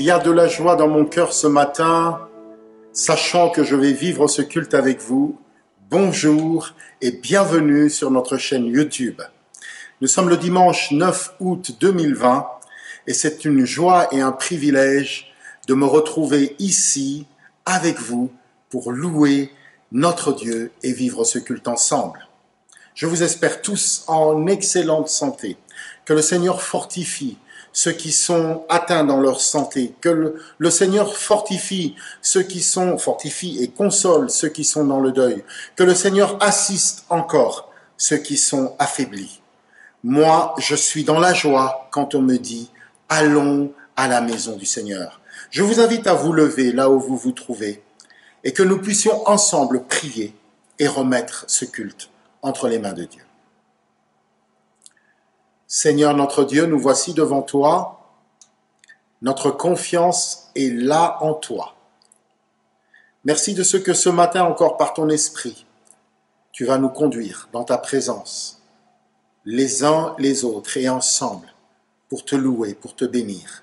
y a de la joie dans mon cœur ce matin, sachant que je vais vivre ce culte avec vous. Bonjour et bienvenue sur notre chaîne YouTube. Nous sommes le dimanche 9 août 2020 et c'est une joie et un privilège de me retrouver ici avec vous pour louer notre Dieu et vivre ce culte ensemble. Je vous espère tous en excellente santé, que le Seigneur fortifie ceux qui sont atteints dans leur santé, que le Seigneur fortifie et console ceux qui sont dans le deuil, que le Seigneur assiste encore ceux qui sont affaiblis. Moi, je suis dans la joie quand on me dit « Allons à la maison du Seigneur ». Je vous invite à vous lever là où vous vous trouvez et que nous puissions ensemble prier et remettre ce culte entre les mains de Dieu. Seigneur notre Dieu, nous voici devant toi. Notre confiance est là en toi. Merci de ce que ce matin encore par ton esprit, tu vas nous conduire dans ta présence, les uns les autres et ensemble, pour te louer, pour te bénir.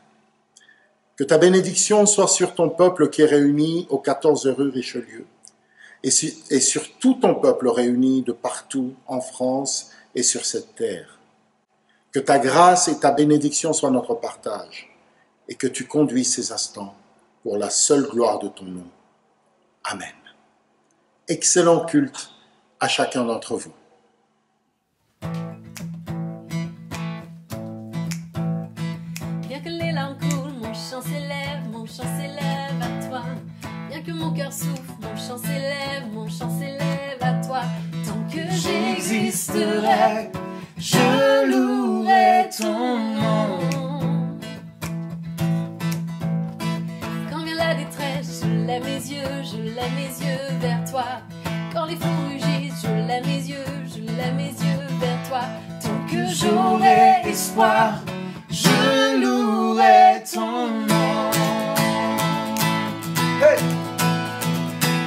Que ta bénédiction soit sur ton peuple qui est réuni aux 14 rue Richelieu et sur tout ton peuple réuni de partout en France et sur cette terre. Que ta grâce et ta bénédiction soient notre partage et que tu conduises ces instants pour la seule gloire de ton nom. Amen. Excellent culte à chacun d'entre vous. Bien que les larmes coulent, mon chant s'élève à toi. Bien que mon cœur souffre, mon chant s'élève à toi. Tant que j'existerai, je louerai ton nom. Quand vient la détresse, je lève mes yeux vers toi. Quand les fous rugissent, je lève mes yeux vers toi. Tant que j'aurai espoir, je louerai ton nom. Hey!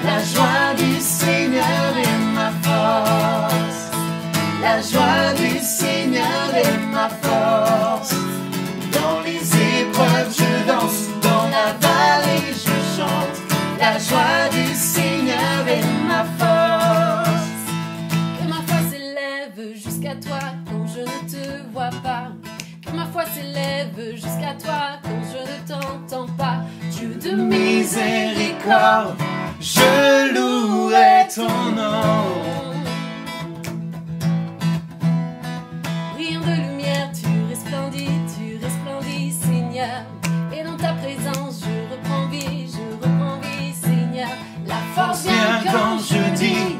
La joie du Seigneur est ma force. La joie du Seigneur est ma force. Dans les épreuves, je danse. Dans la vallée, je chante. La joie du Seigneur est ma force. Que ma foi s'élève jusqu'à toi quand je ne te vois pas. Que ma foi s'élève jusqu'à toi quand je ne t'entends pas. Dieu de miséricorde, je louerai ton nom. Brillant de lumière, tu resplendis, Seigneur. Et dans ta présence, je reprends vie, Seigneur. La force vient quand je dis,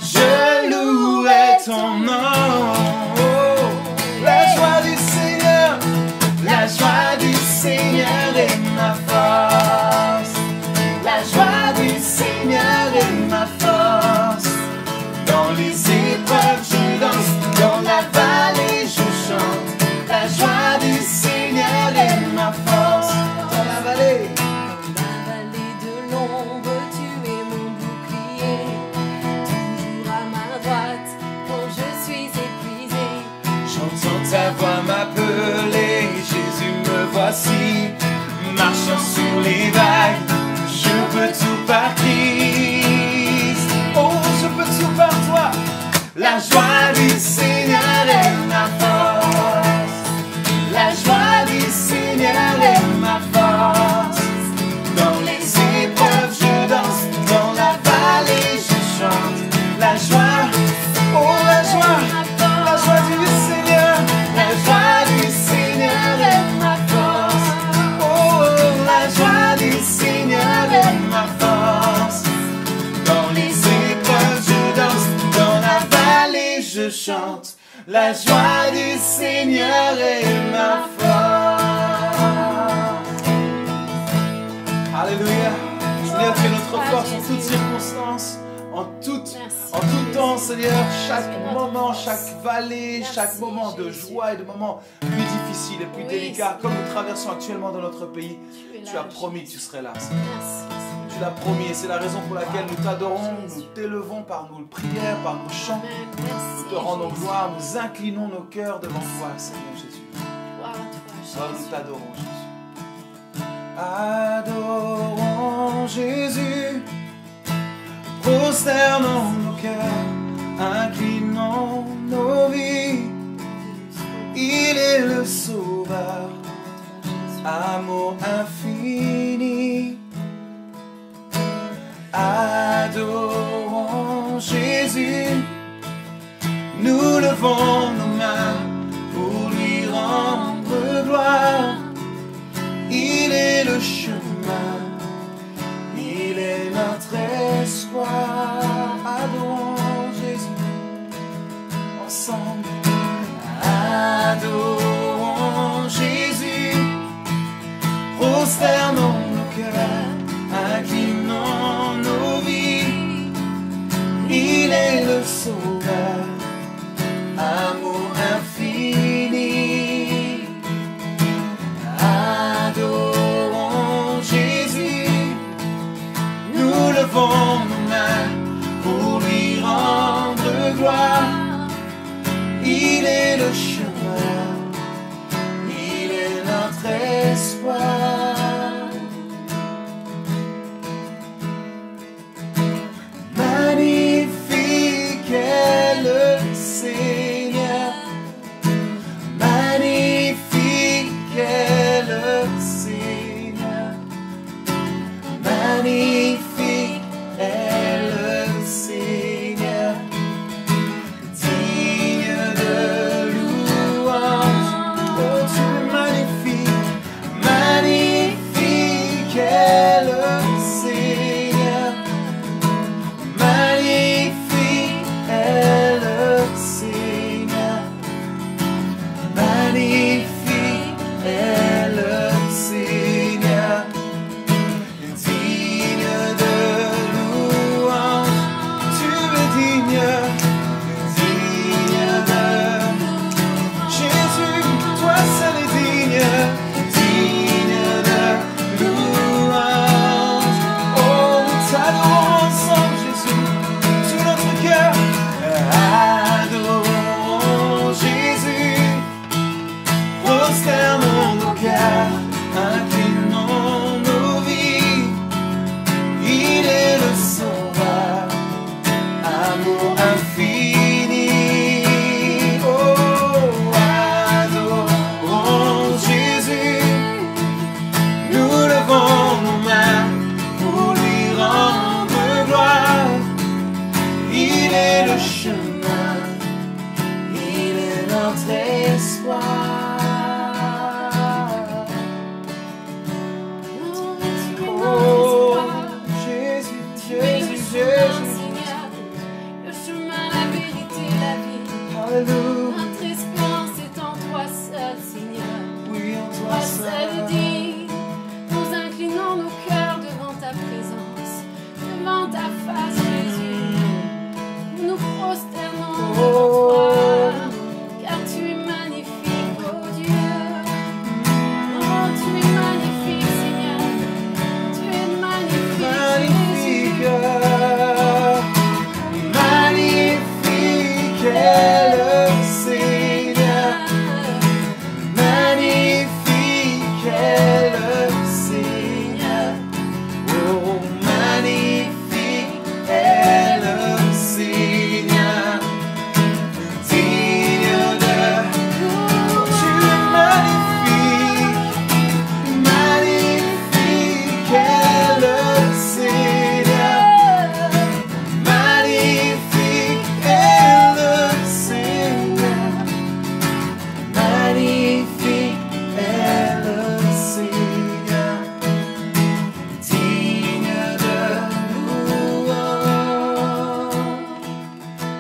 je louerai ton nom. La joie du Seigneur, La joie du Seigneur est ma force. La joie du Seigneur est ma force. Dans les épreuves, je danse. Dans la vallée, je chante. La joie du Seigneur est ma force. dans la vallée. Dans la vallée de l'ombre, tu es mon bouclier. Toujours à ma droite quand je suis épuisé. J'entends ta voix m'appeler, Jésus me voici, marchant sur les vagues. Je peux tout par Christ. Oh, je peux tout par toi. La joie du Seigneur est ma force. La joie du Seigneur est ma force. Dans les épreuves, je danse. Dans la vallée, je chante. La joie, Oh, la joie du Seigneur. la joie du Seigneur est ma force. Oh, La joie du Seigneur est ma force. Dans les épreuves, je danse. Dans la vallée, je chante. La joie du Seigneur est ma force. Alléluia. Seigneur, tu es notre force en toutes circonstances, en tout temps, Seigneur, chaque moment, chaque vallée, chaque moment de joie et de moments plus difficiles et plus délicats, comme nous traversons actuellement dans notre pays. Tu as promis que tu serais là, Seigneur. Tu l'as promis et c'est la raison pour laquelle nous t'adorons, nous t'élevons par nos prières, par nos chants. Nous te rendons gloire, nous inclinons nos cœurs devant toi, Seigneur Jésus. Gloire à toi, Oh, nous t'adorons, Jésus. Adorons Jésus, prosternons nos cœurs, inclinons nos vies. Il est le Sauveur, amour infini. Adorons Jésus, nous levons nos mains pour lui rendre gloire. Il est le chemin, il est notre espoir. Adorons Jésus ensemble. Adorons Jésus, prosternons nos cœurs, inclinons nos vies. Il est le Sauveur, amour infini. Adorons Jésus, nous levons nos mains pour lui rendre gloire. Il est le chemin, il est notre espoir. Magnifique est le Seigneur, magnifique est le Seigneur, magnifique est le Seigneur, digne de louange. Oh, tu es magnifique, magnifique est le Seigneur, magnifique est le Seigneur, magnifique est le Seigneur, digne de louange. Tu es digne de Jésus, toi seul est digne de louange. Oh, nous t'adorons ensemble, Jésus, tout notre cœur. Adorons Jésus, prosternons nos cœurs, inclinons nos vies. Il est le Sauveur, amour infini. Oh, adorons Jésus, nous levons nos mains pour lui rendre gloire. Il est le chemin, il est notre espoir. Oh, Jésus, Jésus, Jésus, Le chemin, la vérité, la vie. alléluia. Notre espérance est en toi seul, Seigneur. Oui, en Toi toi seul seul. est digne. Nous inclinons nos cœurs devant ta présence, devant ta face, Jésus. Nous nous prosternons devant toi, car tu es magnifique, oh Dieu. Oh, tu es magnifique, Seigneur. Tu es magnifique, Magnifique, Jésus. magnifique est le Seigneur, magnifique est le Seigneur. Oh, magnifique est le Seigneur, digne de. Tu es magnifique, magnifique est le Seigneur, magnifique est le Seigneur, magnifique est le Seigneur, digne de louange.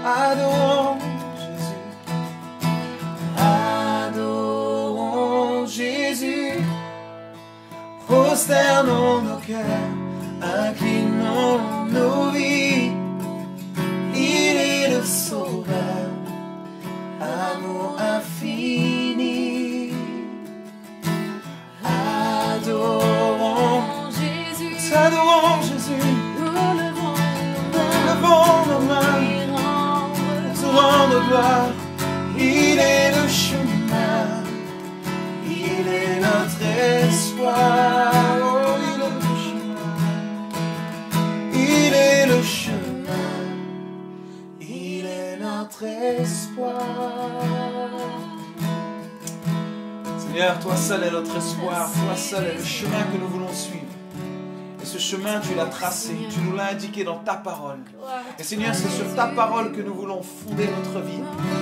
Adorons Jésus, adorons Jésus, prosternons nos cœurs, inclinons nos vies. Il est le Sauveur, amour infini. Adorons, Jésus, t'adorons Jésus, nous levons levons nos mains et pour te rendre gloire. Il est le chemin, il est notre espoir. Oh, Seigneur, toi seul est notre espoir, toi seul est le chemin que nous voulons suivre. Et ce chemin, tu l'as tracé, tu nous l'as indiqué dans ta parole. Et Seigneur, c'est sur ta parole que nous voulons fonder notre vie.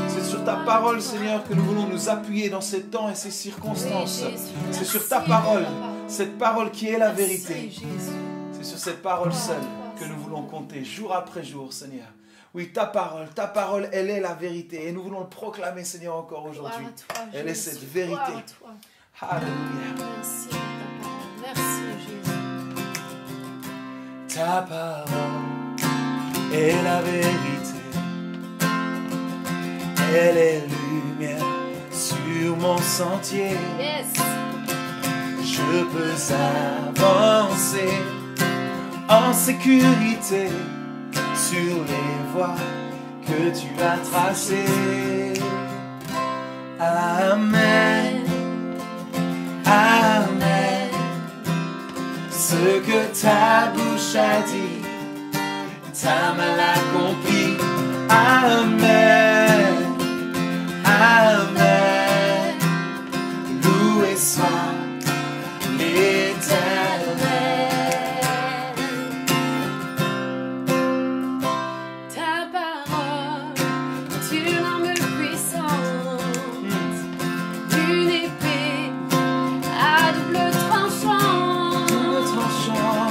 C'est sur ta parole, Seigneur, que nous voulons nous appuyer dans ces temps et ces circonstances. C'est sur ta parole, cette parole qui est la vérité. C'est sur cette parole seule que nous voulons compter jour après jour, Seigneur. Oui, ta parole, elle est la vérité. Et nous voulons le proclamer, Seigneur, encore aujourd'hui. Elle est cette vérité. Alléluia. Merci, merci Jésus. Ta parole est la vérité. Elle est lumière sur mon sentier. Yes. Je peux avancer en sécurité sur les voies que tu as tracées. Amen, amen. Ce que ta bouche a dit, ta main l'accomplit. Amen, amen. Loué soit l'Éternel. Ta parole est une arme puissante, d'une épée à double tranchant.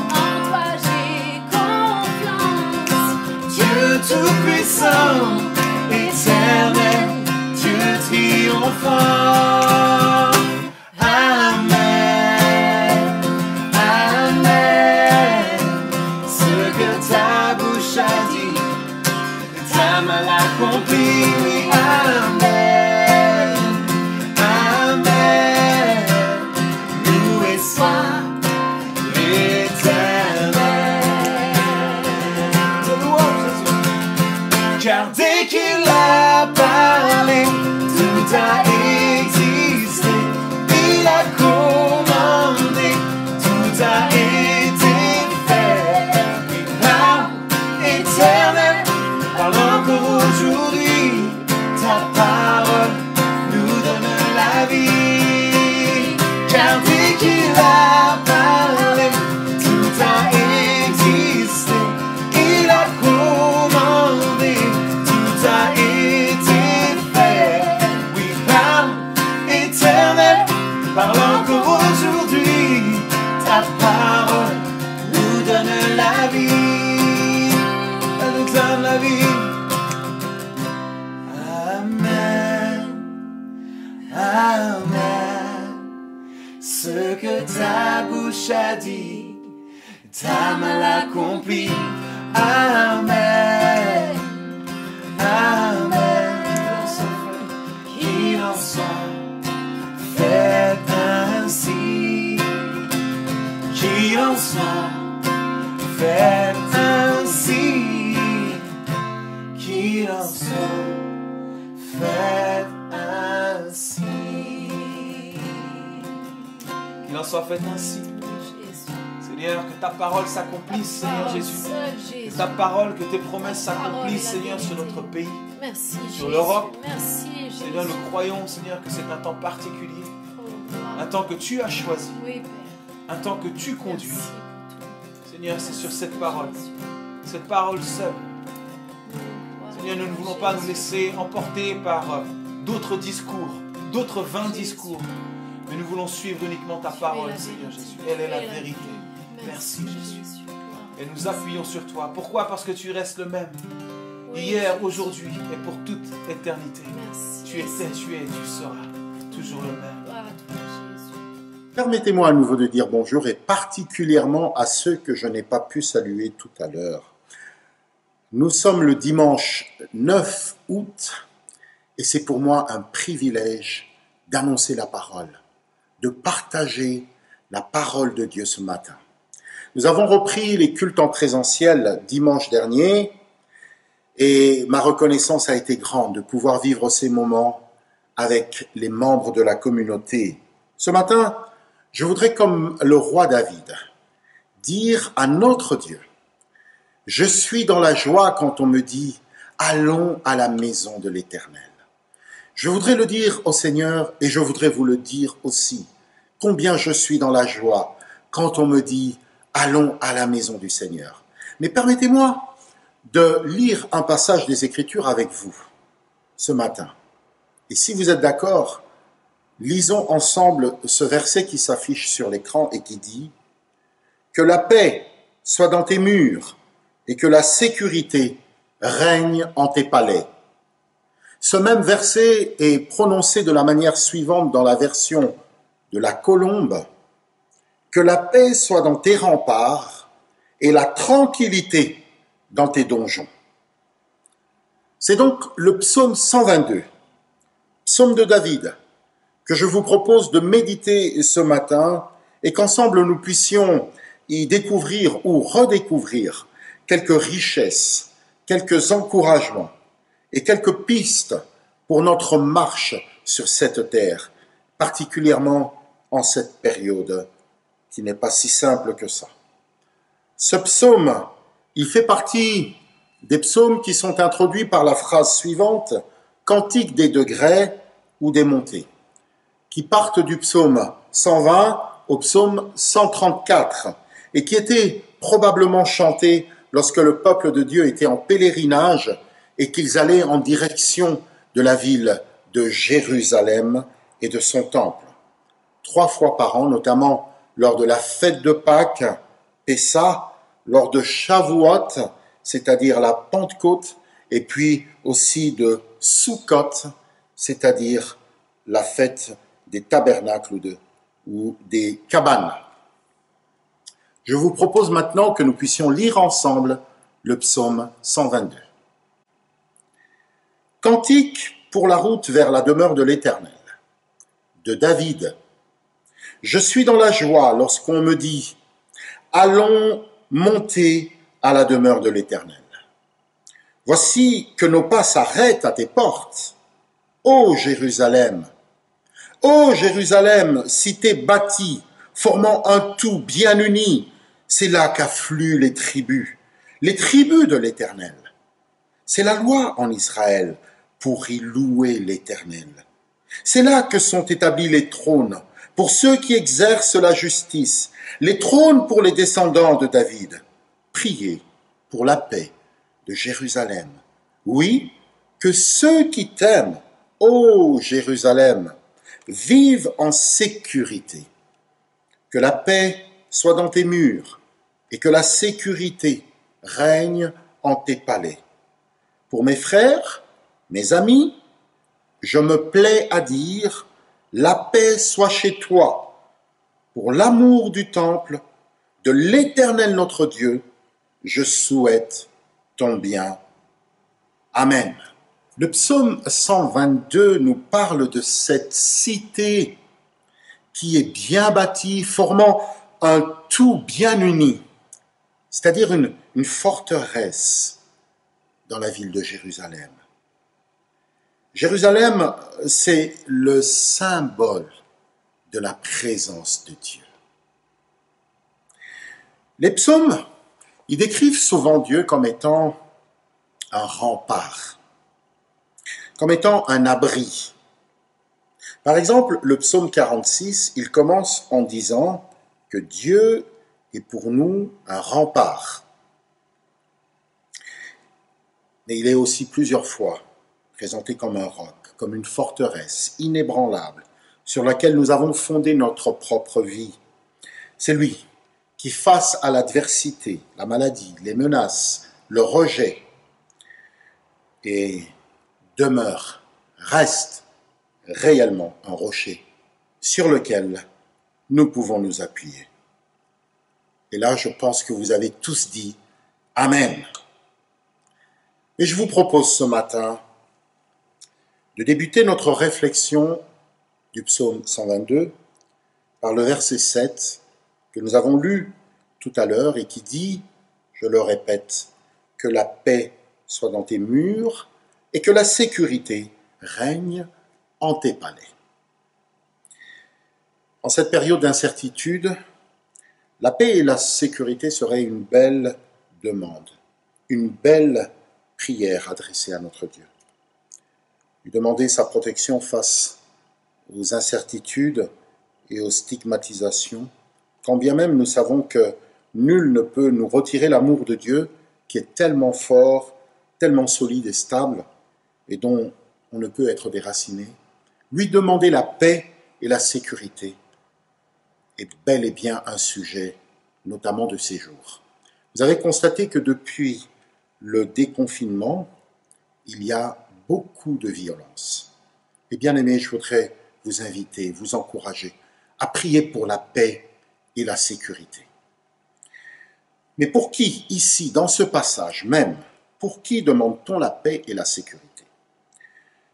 En toi j'ai confiance. Dieu tout-puissant, éternel, Dieu triomphant. Amen, amen. Ce que ta bouche a dit, ta main l'accomplit. Oui, amen, amen. Loué soit l'Éternel. Te louons, Jésus. Car dès qu'il a parlé, tout a existé. Il a commandé, tout a été fait. Il parle éternel, parle encore aujourd'hui. Ta parole nous donne la vie. Car dès qu'il a parlé, tout a existé. Il a commandé, tout a été fait. Oui, parle éternel, parle encore aujourd'hui. Ta parole nous donne la vie. Elle nous donne la vie. Amen, amen. Ce que ta bouche a dit, ta main l'accomplit. Amen, amen. Qu'il en soit fait ainsi. Qu'il en soit fait ainsi. Qu'il en soit fait ainsi. Qu'il en soit fait ainsi. Seigneur, que ta parole s'accomplisse, Seigneur Jésus. Que ta parole, que tes promesses s'accomplissent, Seigneur, sur notre pays, Merci, sur l'Europe. Merci, Jésus. Seigneur, nous croyons, Seigneur, que c'est un temps particulier, un temps que tu as choisi, Oui, Père. un temps que tu conduis. Merci pour tout. Seigneur, c'est sur cette parole seule. Seigneur, nous ne voulons pas nous laisser emporter par d'autres discours, d'autres vains discours, mais nous voulons suivre uniquement ta parole, Seigneur Jésus. Elle est la vérité. Merci, Jésus. Et nous appuyons sur toi. Pourquoi? Parce que tu restes le même. Hier, aujourd'hui et pour toute éternité. Tu étais, tu es, tu seras toujours le même. Permettez-moi à nouveau de dire bonjour et particulièrement à ceux que je n'ai pas pu saluer tout à l'heure. Nous sommes le dimanche 9 août et c'est pour moi un privilège d'annoncer la parole, de partager la parole de Dieu ce matin. Nous avons repris les cultes en présentiel dimanche dernier et ma reconnaissance a été grande de pouvoir vivre ces moments avec les membres de la communauté. Ce matin, je voudrais, comme le roi David, dire à notre Dieu, « Je suis dans la joie quand on me dit « Allons à la maison de l'Éternel ». Je voudrais le dire au Seigneur et je voudrais vous le dire aussi. Combien je suis dans la joie quand on me dit « Allons à la maison du Seigneur ». Mais permettez-moi de lire un passage des Écritures avec vous ce matin. Et si vous êtes d'accord, lisons ensemble ce verset qui s'affiche sur l'écran et qui dit « Que la paix soit dans tes murs et que la sécurité règne en tes palais. » Ce même verset est prononcé de la manière suivante dans la version de la Colombe. « Que la paix soit dans tes remparts et la tranquillité dans tes donjons. » C'est donc le psaume 122, psaume de David, que je vous propose de méditer ce matin et qu'ensemble nous puissions y découvrir ou redécouvrir quelques richesses, quelques encouragements et quelques pistes pour notre marche sur cette terre, particulièrement en cette période qui n'est pas si simple que ça. Ce psaume, il fait partie des psaumes qui sont introduits par la phrase suivante, cantique des degrés ou des montées, qui partent du psaume 120 au psaume 134 et qui étaient probablement chantés lorsque le peuple de Dieu était en pèlerinage et qu'ils allaient en direction de la ville de Jérusalem et de son temple. 3 fois par an, notamment lors de la fête de Pâques, Pessa, lors de Shavuot, c'est-à-dire la Pentecôte, et puis aussi de Sukkot, c'est-à-dire la fête des tabernacles ou des cabanes. Je vous propose maintenant que nous puissions lire ensemble le psaume 122. Cantique pour la route vers la demeure de l'Éternel, de David. Je suis dans la joie lorsqu'on me dit « Allons monter à la demeure de l'Éternel. » Voici que nos pas s'arrêtent à tes portes, ô Jérusalem. Ô Jérusalem, cité bâtie, formant un tout bien uni, c'est là qu'affluent les tribus de l'Éternel. C'est la loi en Israël pour y louer l'Éternel. C'est là que sont établis les trônes pour ceux qui exercent la justice, les trônes pour les descendants de David. Priez pour la paix de Jérusalem. Oui, que ceux qui t'aiment, ô Jérusalem, vivent en sécurité. Que la paix soit dans tes murs et que la sécurité règne en tes palais. Pour mes frères, mes amis, je me plais à dire, la paix soit chez toi. Pour l'amour du temple, de l'Éternel notre Dieu, je souhaite ton bien. Amen. Le psaume 122 nous parle de cette cité qui est bien bâtie, formant un tout bien uni, c'est-à-dire une forteresse dans la ville de Jérusalem. Jérusalem, c'est le symbole de la présence de Dieu. Les psaumes, ils décrivent souvent Dieu comme étant un rempart, comme étant un abri. Par exemple, le psaume 46, il commence en disant que Dieu est pour nous un rempart. Mais il est aussi plusieurs fois présenté comme un roc, comme une forteresse inébranlable sur laquelle nous avons fondé notre propre vie. C'est lui qui, face à l'adversité, la maladie, les menaces, le rejet, et demeure, reste réellement un rocher sur lequel nous pouvons nous appuyer. Et là, je pense que vous avez tous dit « Amen ». Et je vous propose ce matin de débuter notre réflexion du psaume 122 par le verset 7 que nous avons lu tout à l'heure et qui dit, je le répète, que la paix soit dans tes murs et que la sécurité règne en tes palais. En cette période d'incertitude, la paix et la sécurité seraient une belle demande, une belle prière adressée à notre Dieu. lui demander sa protection face aux incertitudes et aux stigmatisations, quand bien même nous savons que nul ne peut nous retirer l'amour de Dieu qui est tellement fort, tellement solide et stable, et dont on ne peut être déraciné. Lui demander la paix et la sécurité est bel et bien un sujet, notamment de ces jours. Vous avez constaté que depuis le déconfinement, il y a beaucoup de violence. Et bien aimés, je voudrais vous inviter, vous encourager à prier pour la paix et la sécurité. Mais pour qui, ici, dans ce passage même, pour qui demande-t-on la paix et la sécurité?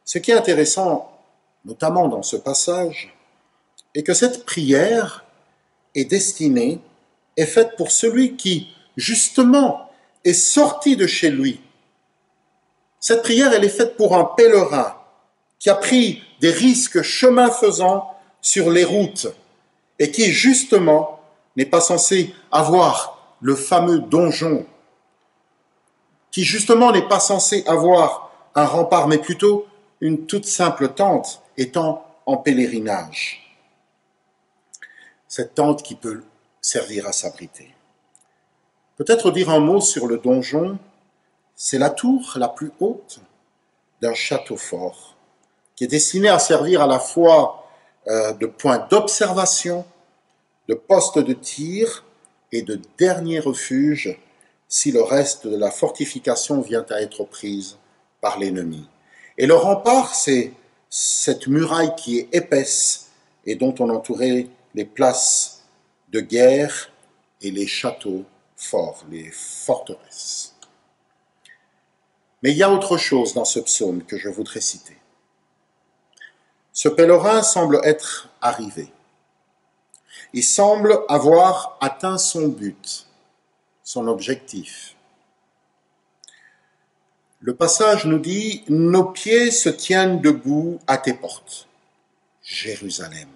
Ce qui est intéressant, notamment dans ce passage, est que cette prière est destinée, est faite pour celui qui, justement, est sorti de chez lui. Cette prière, elle est faite pour un pèlerin qui a pris des risques chemin faisant sur les routes et qui, justement, n'est pas censé avoir le fameux donjon, qui, justement, n'est pas censé avoir un rempart, mais plutôt une toute simple tente étant en pèlerinage. Cette tente qui peut servir à s'abriter. Peut-être dire un mot sur le donjon. C'est la tour la plus haute d'un château fort qui est destiné à servir à la fois de point d'observation, de poste de tir et de dernier refuge si le reste de la fortification vient à être prise par l'ennemi. Et le rempart, c'est cette muraille qui est épaisse et dont on entourait les places de guerre et les châteaux forts, les forteresses. Mais il y a autre chose dans ce psaume que je voudrais citer. Ce pèlerin semble être arrivé. Il semble avoir atteint son but, son objectif. Le passage nous dit « Nos pieds se tiennent debout à tes portes, Jérusalem ».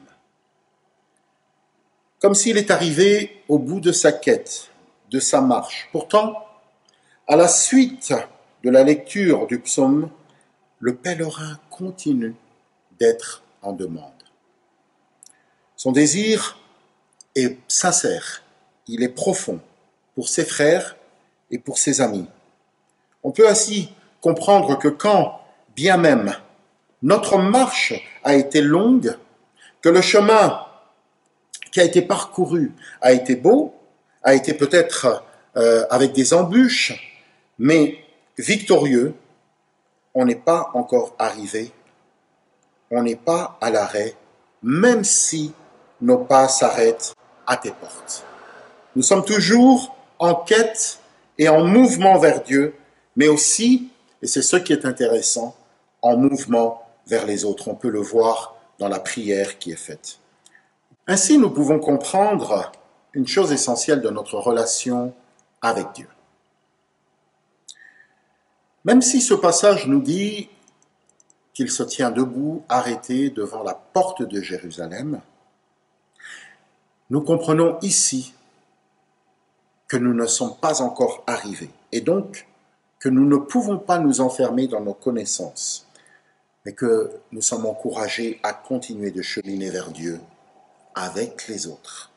Comme s'il est arrivé au bout de sa quête, de sa marche. Pourtant, à la suite de la lecture du psaume, le pèlerin continue d'être en demande. Son désir est sincère, il est profond pour ses frères et pour ses amis. On peut ainsi comprendre que quand, bien même, notre marche a été longue, que le chemin qui a été parcouru a été beau, a été peut-être avec des embûches, mais victorieux, on n'est pas encore arrivé, on n'est pas à l'arrêt, même si nos pas s'arrêtent à tes portes. Nous sommes toujours en quête et en mouvement vers Dieu, mais aussi, et c'est ce qui est intéressant, en mouvement vers les autres. On peut le voir dans la prière qui est faite. Ainsi, nous pouvons comprendre une chose essentielle de notre relation avec Dieu. Même si ce passage nous dit qu'il se tient debout, arrêté devant la porte de Jérusalem, nous comprenons ici que nous ne sommes pas encore arrivés et donc que nous ne pouvons pas nous enfermer dans nos connaissances, mais que nous sommes encouragés à continuer de cheminer vers Dieu avec les autres.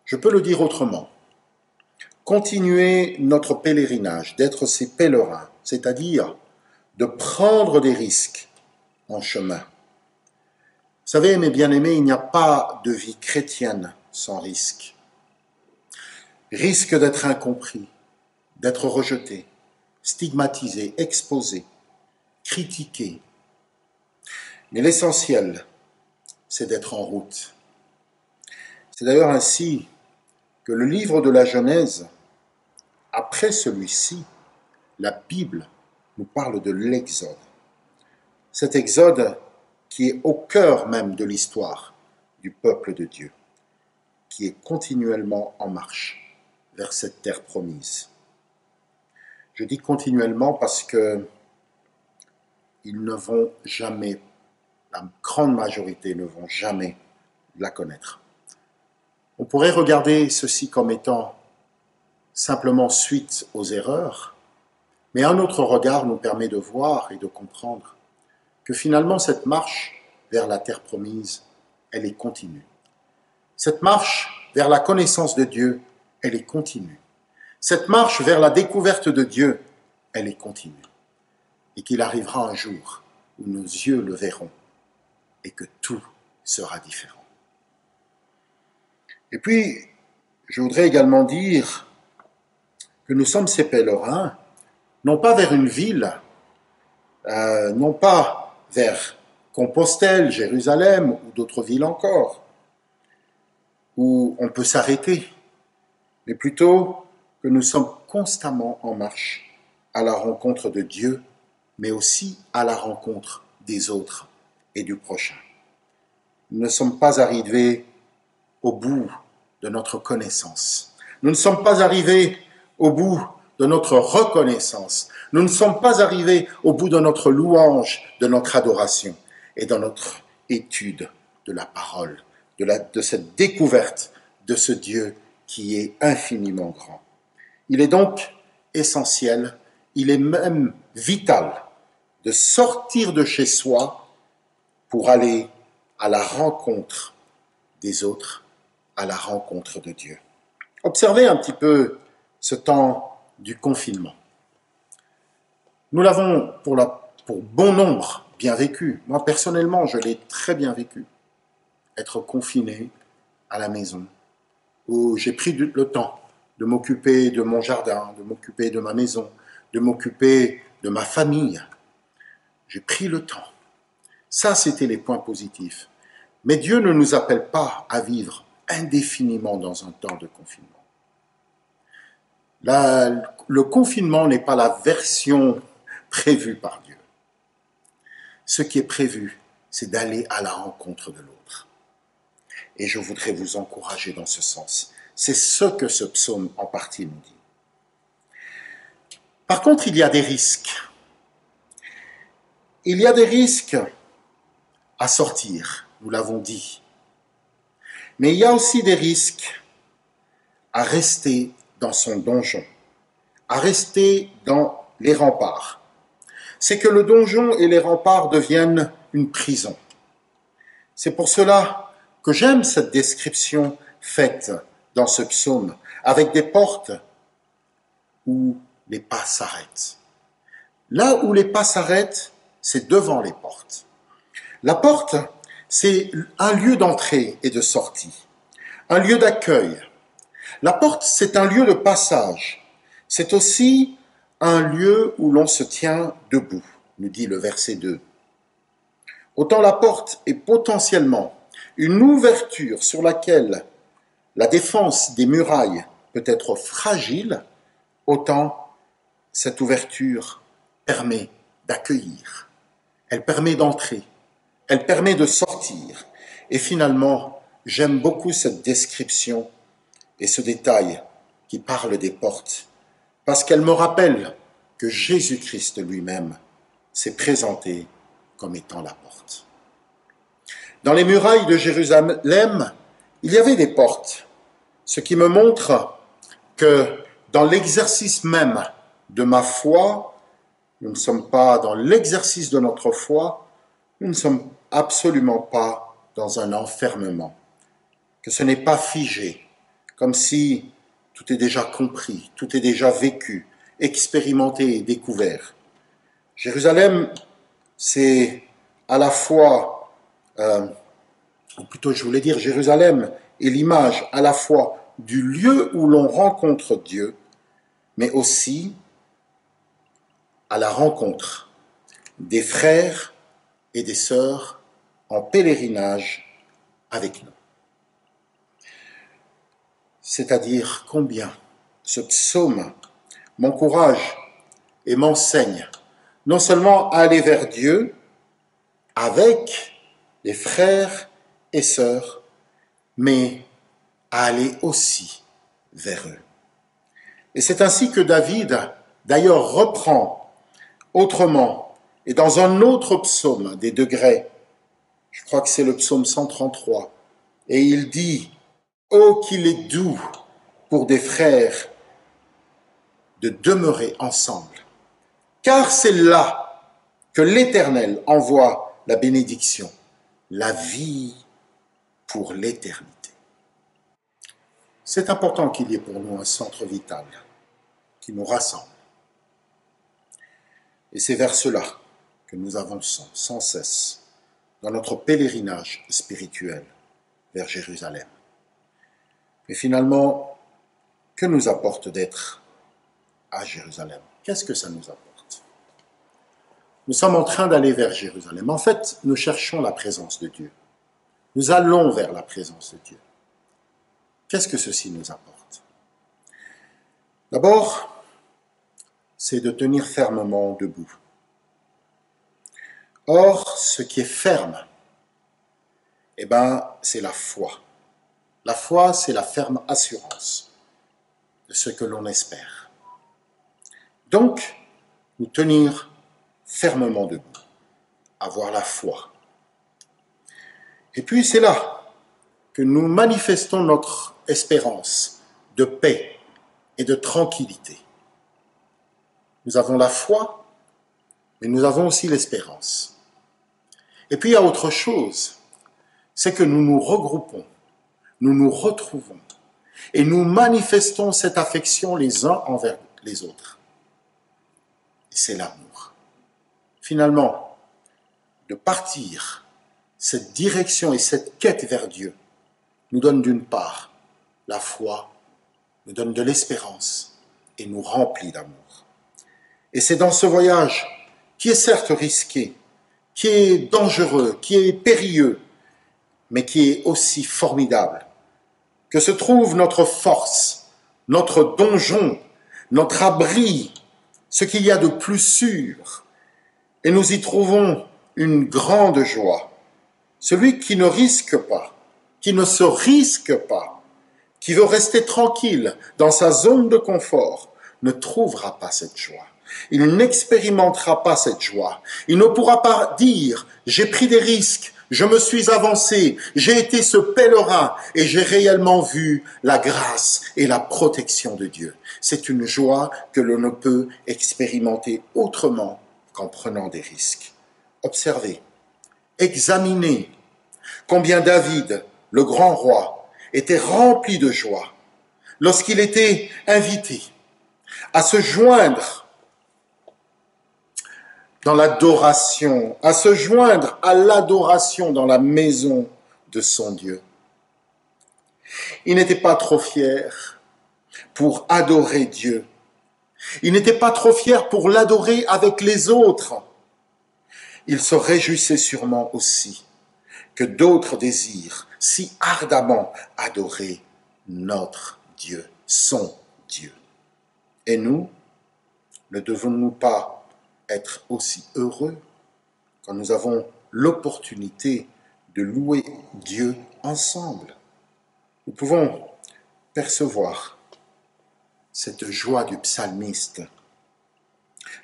Je peux le dire autrement. Continuer notre pèlerinage, d'être ces pèlerins, c'est-à-dire de prendre des risques en chemin. Vous savez, mes bien-aimés, il n'y a pas de vie chrétienne sans risque. Risque d'être incompris, d'être rejeté, stigmatisé, exposé, critiqué. Mais l'essentiel, c'est d'être en route. C'est d'ailleurs ainsi que le livre de la Genèse, après celui-ci, la Bible nous parle de l'Exode. Cet Exode qui est au cœur même de l'histoire du peuple de Dieu, qui est continuellement en marche vers cette terre promise. Je dis continuellement parce que ils ne vont jamais, la grande majorité ne vont jamais la connaître. On pourrait regarder ceci comme étant simplement suite aux erreurs, Mais un autre regard nous permet de voir et de comprendre que finalement cette marche vers la terre promise, elle est continue. Cette marche vers la connaissance de Dieu, elle est continue. Cette marche vers la découverte de Dieu, elle est continue. Et qu'il arrivera un jour où nos yeux le verront et que tout sera différent. Et puis, je voudrais également dire que nous sommes ces pèlerins, non pas vers une ville, non pas vers Compostelle, Jérusalem ou d'autres villes encore, où on peut s'arrêter, mais plutôt que nous sommes constamment en marche à la rencontre de Dieu, mais aussi à la rencontre des autres et du prochain. Nous ne sommes pas arrivés au bout de notre connaissance. Nous ne sommes pas arrivés au bout de notre reconnaissance. Nous ne sommes pas arrivés au bout de notre louange, de notre adoration et dans notre étude de la parole, de cette découverte de ce Dieu qui est infiniment grand. Il est donc essentiel, il est même vital de sortir de chez soi pour aller à la rencontre des autres, à la rencontre de Dieu. Observez un petit peu ce temps du confinement. Nous l'avons pour bon nombre bien vécu. Moi, personnellement, je l'ai très bien vécu. Être confiné à la maison, où j'ai pris le temps de m'occuper de mon jardin, de m'occuper de ma maison, de m'occuper de ma famille. J'ai pris le temps. Ça, c'était les points positifs. Mais Dieu ne nous appelle pas à vivre indéfiniment dans un temps de confinement. Le confinement n'est pas la version prévue par Dieu. Ce qui est prévu, c'est d'aller à la rencontre de l'autre. Et je voudrais vous encourager dans ce sens. C'est ce que ce psaume en partie nous dit. Par contre, il y a des risques. Il y a des risques à sortir, nous l'avons dit. Mais il y a aussi des risques à rester dans son donjon, à rester dans les remparts. C'est que le donjon et les remparts deviennent une prison. C'est pour cela que j'aime cette description faite dans ce psaume, avec des portes où les pas s'arrêtent. Là où les pas s'arrêtent, c'est devant les portes. La porte, c'est un lieu d'entrée et de sortie, un lieu d'accueil. La porte, c'est un lieu de passage. C'est aussi un lieu où l'on se tient debout, nous dit le verset 2. Autant la porte est potentiellement une ouverture sur laquelle la défense des murailles peut être fragile, autant cette ouverture permet d'accueillir. Elle permet d'entrer, elle permet de sortir. Et finalement, j'aime beaucoup cette description et ce détail qui parle des portes, parce qu'elle me rappelle que Jésus-Christ lui-même s'est présenté comme étant la porte. Dans les murailles de Jérusalem, il y avait des portes, ce qui me montre que dans l'exercice même de ma foi, nous ne sommes pas dans l'exercice de notre foi, nous ne sommes absolument pas dans un enfermement, que ce n'est pas figé, comme si tout est déjà compris, tout est déjà vécu, expérimenté et découvert. Jérusalem, c'est à la fois, ou plutôt je voulais dire Jérusalem est l'image à la fois du lieu où l'on rencontre Dieu, mais aussi à la rencontre des frères et des sœurs en pèlerinage avec nous. C'est-à-dire combien ce psaume m'encourage et m'enseigne non seulement à aller vers Dieu avec les frères et sœurs, mais à aller aussi vers eux. Et c'est ainsi que David, d'ailleurs, reprend autrement et dans un autre psaume des degrés, je crois que c'est le psaume 133, et il dit « Oh, qu'il est doux pour des frères de demeurer ensemble car c'est là que l'Éternel envoie la bénédiction, la vie pour l'éternité. C'est important qu'il y ait pour nous un centre vital qui nous rassemble. Et c'est vers cela que nous avançons sans cesse dans notre pèlerinage spirituel vers Jérusalem. Mais finalement, que nous apporte d'être à Jérusalem? Qu'est-ce que ça nous apporte? Nous sommes en train d'aller vers Jérusalem. En fait, nous cherchons la présence de Dieu. Nous allons vers la présence de Dieu. Qu'est-ce que ceci nous apporte? D'abord, c'est de tenir fermement debout. Or, ce qui est ferme, c'est la foi. La foi, c'est la ferme assurance de ce que l'on espère. Donc, nous tenir fermement debout, avoir la foi. Et puis, c'est là que nous manifestons notre espérance de paix et de tranquillité. Nous avons la foi, mais nous avons aussi l'espérance. Et puis il y a autre chose, c'est que nous nous regroupons, nous nous retrouvons et nous manifestons cette affection les uns envers les autres. Et c'est l'amour. Finalement, de partir cette direction et cette quête vers Dieu nous donne d'une part la foi, nous donne de l'espérance et nous remplit d'amour. Et c'est dans ce voyage qui est certes risqué, qui est dangereux, qui est périlleux, mais qui est aussi formidable, que se trouve notre force, notre donjon, notre abri, ce qu'il y a de plus sûr. Et nous y trouvons une grande joie. Celui qui ne risque pas, qui ne se risque pas, qui veut rester tranquille dans sa zone de confort, ne trouvera pas cette joie. Il n'expérimentera pas cette joie. Il ne pourra pas dire « j'ai pris des risques, je me suis avancé, j'ai été ce pèlerin et j'ai réellement vu la grâce et la protection de Dieu ». C'est une joie que l'on ne peut expérimenter autrement qu'en prenant des risques. Observez, examinez combien David, le grand roi, était rempli de joie lorsqu'il était invité à se joindre dans l'adoration, à se joindre à l'adoration dans la maison de son Dieu. Il n'était pas trop fier pour adorer Dieu. Il n'était pas trop fier pour l'adorer avec les autres. Il se réjouissait sûrement aussi que d'autres désirent si ardemment adorer notre Dieu, son Dieu. Et nous, ne devons-nous pas être aussi heureux quand nous avons l'opportunité de louer Dieu ensemble? Nous pouvons percevoir cette joie du psalmiste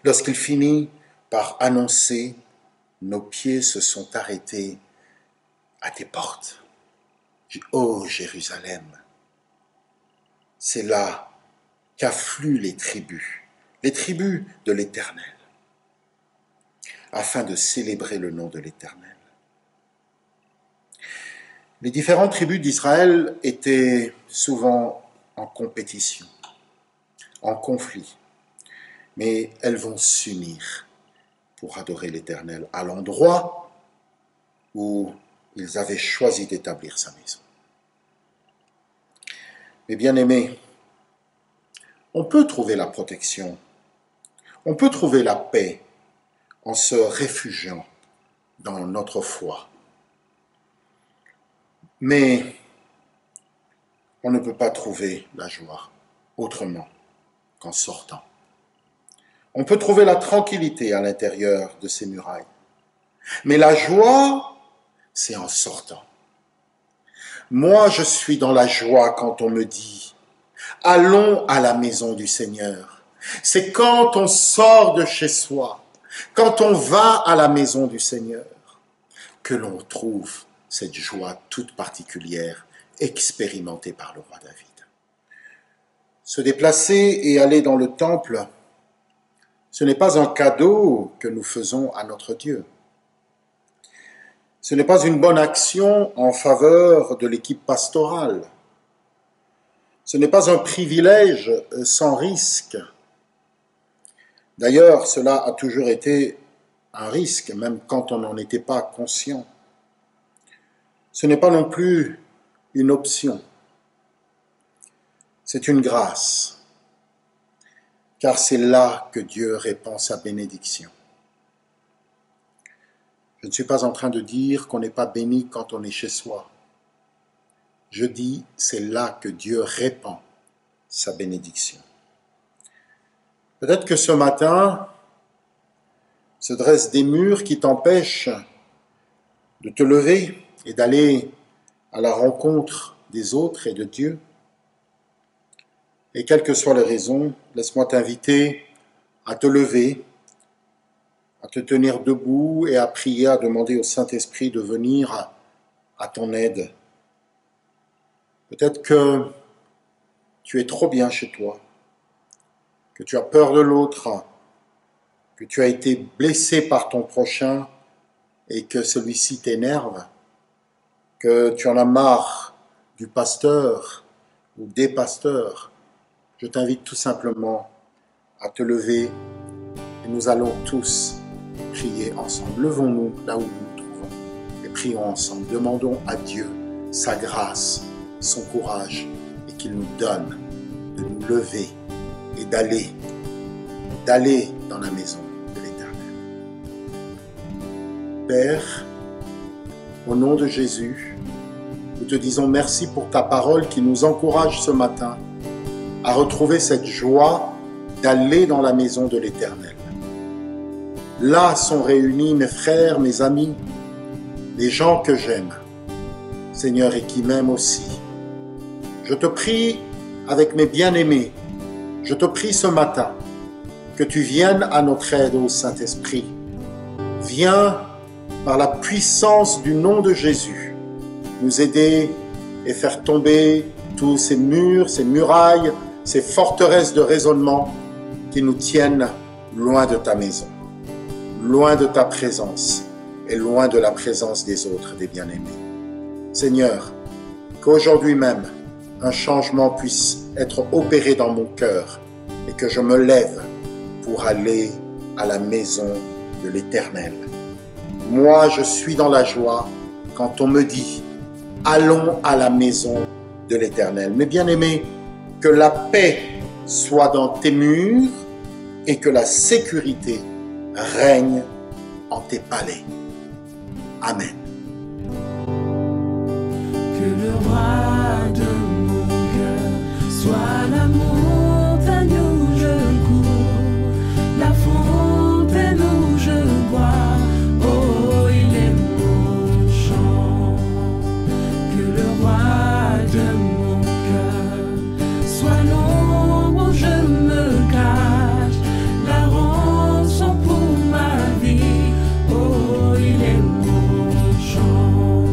lorsqu'il finit par annoncer « Nos pieds se sont arrêtés à tes portes. Ô Jérusalem !» C'est là qu'affluent les tribus de l'Éternel, afin de célébrer le nom de l'Éternel. Les différentes tribus d'Israël étaient souvent en compétition, en conflit, mais elles vont s'unir pour adorer l'Éternel à l'endroit où ils avaient choisi d'établir sa maison. Mais bien aimés, on peut trouver la protection, on peut trouver la paix en se réfugiant dans notre foi. Mais on ne peut pas trouver la joie autrement qu'en sortant. On peut trouver la tranquillité à l'intérieur de ces murailles. Mais la joie, c'est en sortant. Moi, je suis dans la joie quand on me dit « Allons à la maison du Seigneur ». C'est quand on sort de chez soi, quand on va à la maison du Seigneur, que l'on trouve cette joie toute particulière expérimentée par le roi David. Se déplacer et aller dans le temple, Ce n'est pas un cadeau que nous faisons à notre Dieu. Ce n'est pas une bonne action en faveur de l'équipe pastorale. Ce n'est pas un privilège sans risque. D'ailleurs, cela a toujours été un risque, même quand on n'en était pas conscient. Ce n'est pas non plus une option. C'est une grâce, car c'est là que Dieu répand sa bénédiction. Je ne suis pas en train de dire qu'on n'est pas béni quand on est chez soi. Je dis, c'est là que Dieu répand sa bénédiction. Peut-être que ce matin, se dressent des murs qui t'empêchent de te lever et d'aller à la rencontre des autres et de Dieu. Et quelles que soient les raisons, laisse-moi t'inviter à te lever, à te tenir debout et à prier, à demander au Saint-Esprit de venir à ton aide. Peut-être que tu es trop bien chez toi, que tu as peur de l'autre, que tu as été blessé par ton prochain et que celui-ci t'énerve, que tu en as marre du pasteur ou des pasteurs. Je t'invite tout simplement à te lever et nous allons tous prier ensemble. Levons-nous là où nous nous trouvons et prions ensemble. Demandons à Dieu sa grâce, son courage et qu'il nous donne de nous lever et d'aller dans la maison de l'Éternel. Père, au nom de Jésus, nous te disons merci pour ta parole qui nous encourage ce matin à retrouver cette joie d'aller dans la maison de l'Éternel. Là sont réunis mes frères, mes amis, les gens que j'aime, Seigneur, et qui m'aiment aussi. Je te prie avec mes bien-aimés, je te prie ce matin que tu viennes à notre aide, ô Saint-Esprit. Viens par la puissance du nom de Jésus nous aider et faire tomber tous ces murs, ces murailles, ces forteresses de raisonnement qui nous tiennent loin de ta maison, loin de ta présence et loin de la présence des autres, des bien-aimés. Seigneur, qu'aujourd'hui même, un changement puisse être opéré dans mon cœur et que je me lève pour aller à la maison de l'Éternel. Moi, je suis dans la joie quand on me dit « Allons à la maison de l'Éternel ». Mes bien-aimés, que la paix soit dans tes murs et que la sécurité règne en tes palais. Amen. Que le roi de mon cœur soit la montagne où je cours, la fontaine où je bois. Oh, il est mon chant. Que le roi de mon cœur soit l'ombre où je me cache, la rançon pour ma vie. Oh, il est mon chant.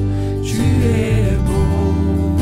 Tu es bon.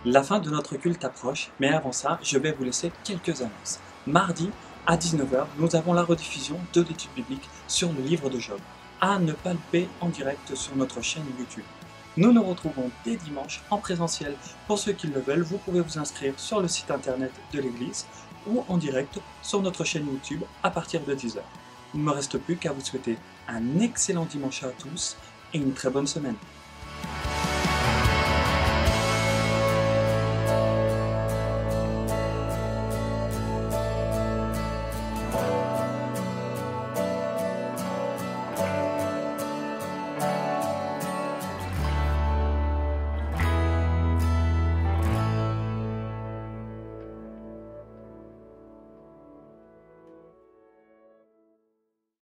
La fin de notre culte approche, mais avant ça, je vais vous laisser quelques annonces. Mardi, à 19 h, nous avons la rediffusion de l'étude biblique sur le livre de Job, à ne pas louper en direct sur notre chaîne YouTube. Nous nous retrouvons dès dimanche en présentiel. Pour ceux qui le veulent, vous pouvez vous inscrire sur le site internet de l'église ou en direct sur notre chaîne YouTube à partir de 10 h. Il ne me reste plus qu'à vous souhaiter un excellent dimanche à tous et une très bonne semaine.